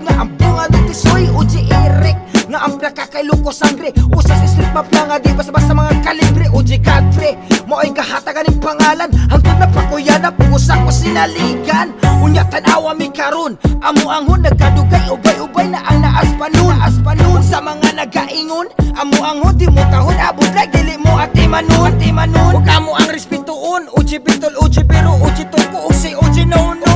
Hangtod nga ang bunga ng tisoy Uji Eric nga ang plaka kay Luko Sangre. Usas street mafia nga di basta-basta mga kalibre. Uji Godfrey mo'y kahatagan ng pangalan. Hangtod na pakuya na pusa ko sinaligan. Unya tanawa mi karon amo anghon nagkadugay ubay-ubay na ang naaspanon. Sa mga nagaingon amo anghon di mo tahon abot lang dili mo ati manon. Ug amo ang respetuon Uji Bitol, Uji Biro, Uji Tulko, ug si Uji Nono,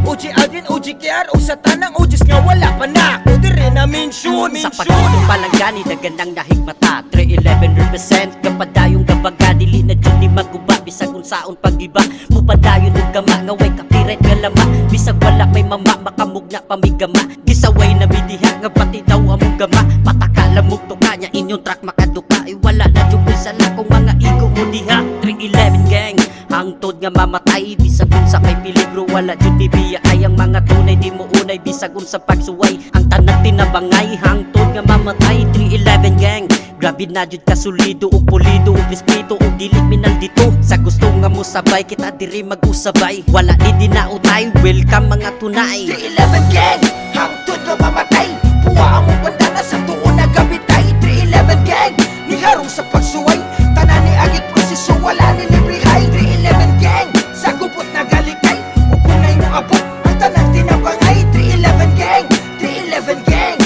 Uji Alvin, Uji Kiar, ug sa tanang Ujis nga wala pa na ako diri na mention. Sa pagtulong palanggani daganang nahigmata 311 represent kapadayong gabaga dili na jud ni maguba bisag kung saon pagiba mo padayon ug gama nga way copyright nga lama bisag wala may mama makamugna pamigama gisaway na bidiha nga pati daw among gama pataka lamog to kanya inyong track makaduka ay wala na jud sala kung mga igo mo diha 311 gang hangtod nga mamatay bisag kung sa kay peligro wala jud bibiya ay ang mga tunay di mo unay bisag kung sa pagsuway ang tanan tinabangay hangtod nga mamatay 311 gang grabe na jud kasulido ug pulido ug respeto ug dili minal dito sa gusto nga mo sabay kita diri mag-usabay wala di dinautay welcome mga tunay 311 gang hangtod nga mamatay puwa ang bandana sa tuon na gabitay 311 gang ni harong sa pagsuway tanan ni agit proseso wala ni librihay 311 gang sa gubot na galikay ug kunay mo abot ang tanan tinabangay 311 gang 311 gang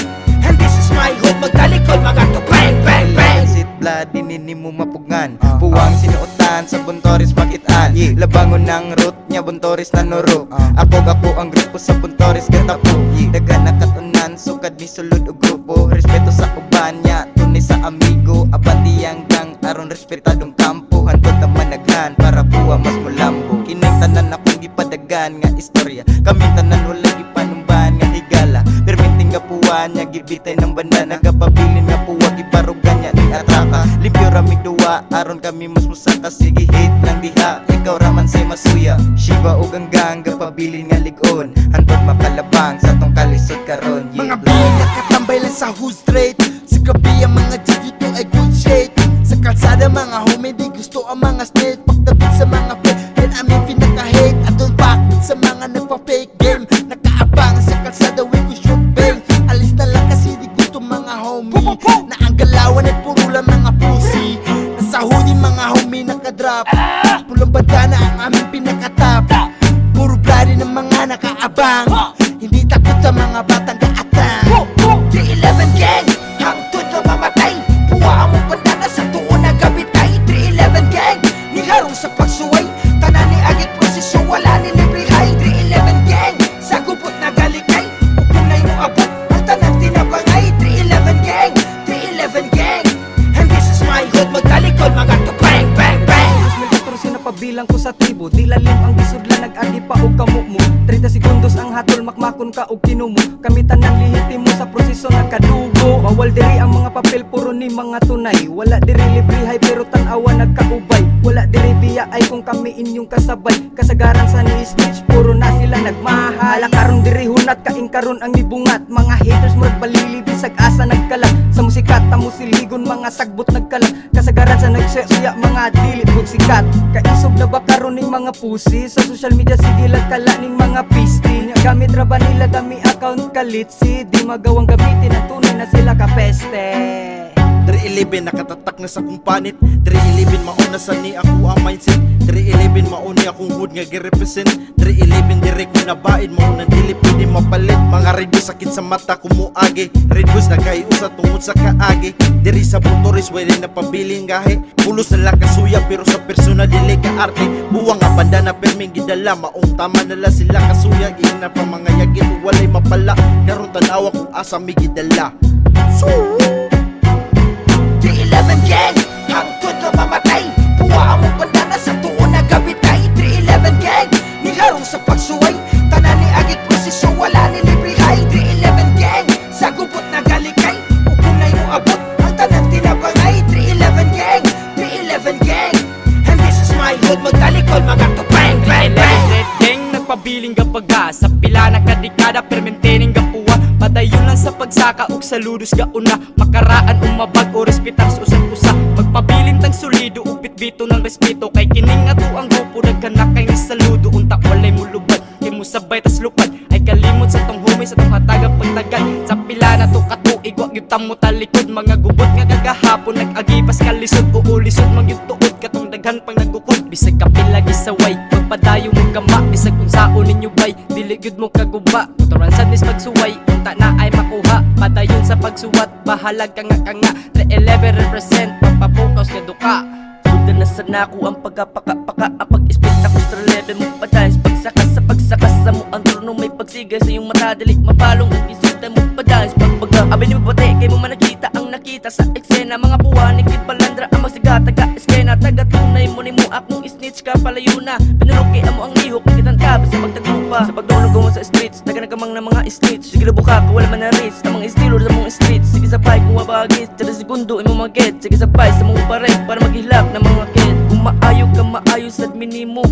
and this is my hood magdalikod mga to bang bang bang Sit blood dinini mo mapugnan puwang sinuotan sa Buntoris makitaan labangon ng root nya Buntoris na nuro ako ang grupo sa Buntoris gatapo dagan nakatunan sukad ni sulod og grupo respeto sa uban nya tunay sa amigo abantiyang gang aron respetadong kampo hantod na managhan para buwa mas mulambo kining tanan akong gipadagan nga istorya kami tanan wala gipanumban nga higala permiting nga puwa nya gibitay ng banda nagapabilin nga puwa giparugan nya ni atraka limpyo ramig duwa aron kami mas musaka sige hate lang diha ikaw raman say masuya Shiva ug hanggang gapabilin nga ligon hantod makalabang sa tong kalisod karon mga bilang nakatambay lang sa hood straight sa gabi ang mga G dito ay good shade sa kalsada mga homie di gusto ang mga snake pagtabit sa mga fake yan aming pinaka-hate atong back sa mga nagpa-fake game nakaabang sa kalsada we go shoot bang alis na lang kasi di gusto mga homie na ang galawan at puro lang mga pussy nasa hoodie mga homie nakadrop pulang bandana ang aming pinaka-top puro bloody ng mga nakaabang hindi takot sa mga batang kaatang 311 gang hangtod na mamatay puwa ang bandana sa tuon na gabitay 311 gang ni harong sa pagsuway tanan ni agit proseso wala ni librihay 311 gang sa gubot na galikay ug kunay mo abot ang tanan tinabangay 311 gang 311 gang and this is my hood magdalikod mga to bang bang bang pabilang ko sa tribo di lalim ang gisudla nag-agi pa og kamukmo 30 segundos ang hatol makmakon ka og kinumo kami tanan lihitimo sa proseso nagkadugo bawal diri ang mga papel puro ni mga tunay wala diri librihay pero tan-awa nagkaubay wala diri biya ay kung kami inyong kasabay kasagaran sa ni snitch puro na sila nagmahal karon diri hunat kaing karon ang nibungat mga haters murag balili bisag asa nagkalat sa musika tamo siligon mga sagbot nagkalat kasagaran sa nagsuya mga dilit kog sikat isog na ba karon ning mga pusi sa social media sige kala ning mga pisti nya gamit ra ba nila dami account kalitsi di magawang gamitin ang tunay na sila ka peste 311 nakatatak na sa kumpanit 311 mauna sa ni ako ang mindset 311 mauni akong hood nga gi-represent 311 direct ko nabaid mauna dili pwede mapalit mga red boys sakit sa mata kumuagi red boys nagkaiusa tungod sa kaagi diri sa Buntoris wala na pabiling gahe pulos na lang kasuya pero sa persona dili ka arte buwang nga bandana perming gidala maong tama nala sila kasuya ina pa mga yagit walay mapala karon tanawa kung asa mi gidala 311 gang hangtod na mamatay puwa ang bandana sa tuon na gabitay 311 gang ni harong sa pagsuway tanan ni agit proseso wala ni librihay 311 gang sa gubot na galikay ug kunay mo abot ang tanan tinabangay 311 gang 311 gang and this is my hood magdalikod mga to bang bang bang red gang nagpabiling gabaga sa pila na kadikada permentening gapuwa padayon lang sa pagsaka ug saludos gauna makaraan umabag o respetar sa usa magpabiling tang solido ug bitbito ng respeto kay kining ato ang grupo dagkanak kay ni saludo unta walay mulubad kay mo sabay tas lupad ay kalimot sa tong homie sa tong hataga magtagal. Sa pila na to katuig, wag yung tamo talikod. Mga gubot nga kagahapon, nag-agipas kalisod. Uulisod mag yung tuod, katong daghan pang nagukod. Bisag kapila gisaway, magpadayo mo kama. Bisag kung sao ninyo bay, diligyod mo kaguba. Tuturan sadnis pagsuway, unta na ay makuha. Padayon sa pagsuwat, bahalag ka nga. 311 represent, papapokaw ka duka. Sudan na sana ko ang pagkapaka-paka. Ang pag-spit ako sa 11 mo padayos. Pagsakas sa pagsakas sa mo ang trono may pagsigay sa iyong mata. Dali mapalong ang isita mo padayos. Pagbaga, abay ni mabate, kay mo man nakita ang nakita sa eksena. Mga puwanig, kid palandra ang magsigataga eskena. Taga-tunay mo ni mo akong snitch ka palayo na. Pinuruki amo ang lihok, nakitan ka sa pagtaglupa. Sa pagdulog mo sa streets, taga nagamang na mga snitch. Sige buka ko wala man na reach, sa mga estilo sa mga streets. Sige sabay kung wabagis, sa segundo imo maget. Sige sabay sa mga parek para maghilak ng mga kid. Kung maayo ka maayo sa minimo,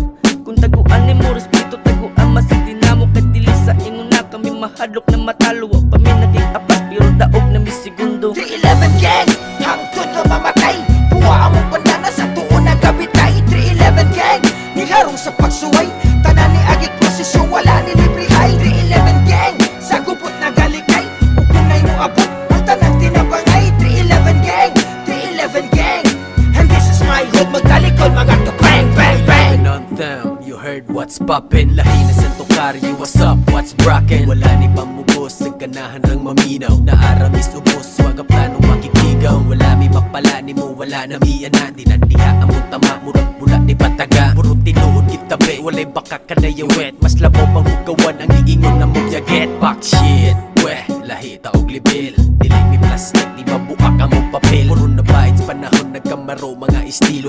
kung taguan ni mo respeto taguan masig dinamo. Kadili sa ingon na kami mahadlok na matalo. Wa pa mi naging apas pero daog na mi segundo. 311 gang, hangtod na mamatay. Buwa mo pandana sa tuon na gabitay. 311 gang, niharong sa pagsuway. Tanan ni agik posisyon, wala ni libre hay. 311 gang, sa gubot na galikay. Ukunay mo abot, ang tanang tinabangay. 311 gang, 311 gang. And this is my hood, magtalikod, magato bang, bang, bang. On them, you heard what's poppin'. Lahi na sa Tokaryo, what's up, what's brockin'. Wala ni pamubos, sa ganahan ng maminaw. Naaramis ubos, wag ang planong makikigaw. Wala mi mapala ni mo, wala na miyan na. Dinandiha ang tama, murag bula di pataga. Puro tinuod kitabi, walay baka ka na yawet. Mas labo pang hugawan ang iingon na mong yaget. Back shit, weh, lahi taog libil. Dili mi plastic, di mabuak ang mong papel. Puro na bites, panahon nagkamaro, mga estilo.